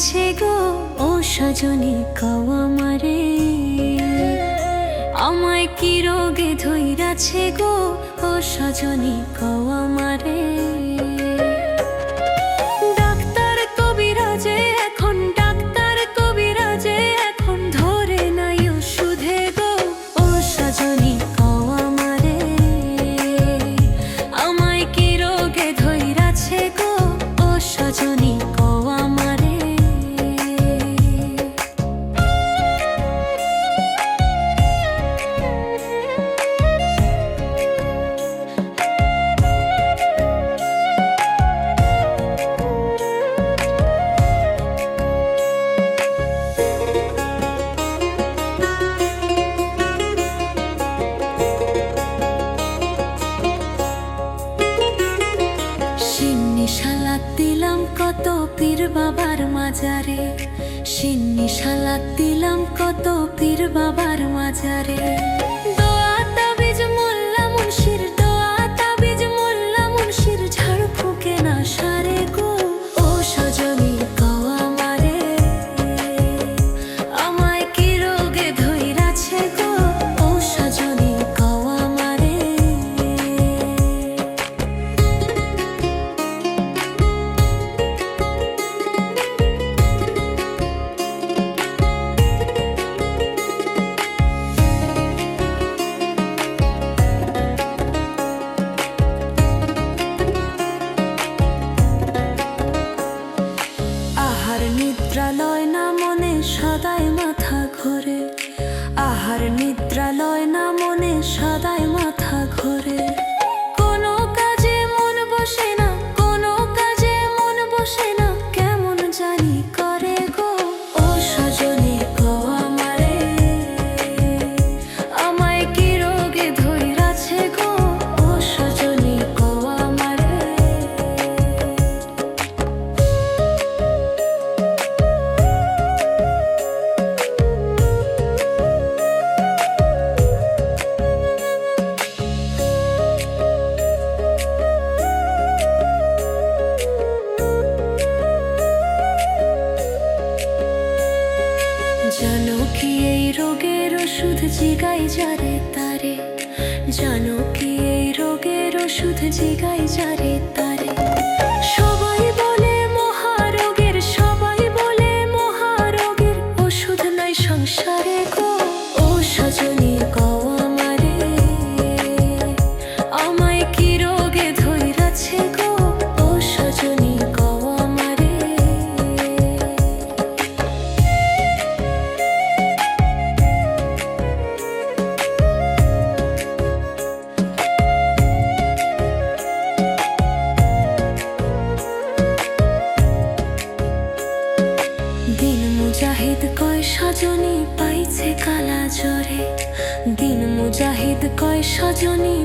ধৈরাছে গো ও সজনী কও আমারে, আমায় কি রোগে ধৈরাছে গো ও সজনী কও আমারে। ডাক্তার কবিরাজে এখন, ডাক্তার কবিরাজে এখন ধরে নাই ওষুধে গো ও সজনী কও আমারে, আমায় কি রোগে ধৈরাছে গো ও সজনী কও আমারে। সালাত দিলাম কত পীর বাবার মাজারে, সিন্নি সালাত দিলাম কত পীর বাবার মাজারে। দোয়া তাবিজ মোল্লা মুন্সির, দোয়া তাবিজ মোল্লা মুন্সির ঝাড় ফুঁকে না সারে গো ও সজনী কও আমারে, আমায় কি রোগে ধৈরাছে গো ও সজনী কও আমারে। আহার নিদ্রালয় না মনে সদাই মাথা ঘোরে, আহার নিদ্রালয় না মনে সদাই মাথা ঘোরে। কোনো কাজে মন বসে না, কোনো কাজে মন বসে না, কেমন জানি করে গো ও সজনী কও আমারে, আমায় কি রোগে ধৈরাছে গো ও সজনী কও আমারে। জানো কি এই রোগের ওষুধ জিগাই যারে তারে, জানো কি এই রোগের ওষুধ জিগাই যারে তারে। সবাই বলে মহারোগের, সবাই বলে মহারোগের ওষুধ নাই সংসারে গো ও সজনী কও আমারে, আমায় কি রোগে ধৈরাছে গো ও সজনী কও আমারে। দিন মুজাহিদ কয় সজনী পাইছে কালা জ্বরে, দিন মুজাহিদ কয় সজনী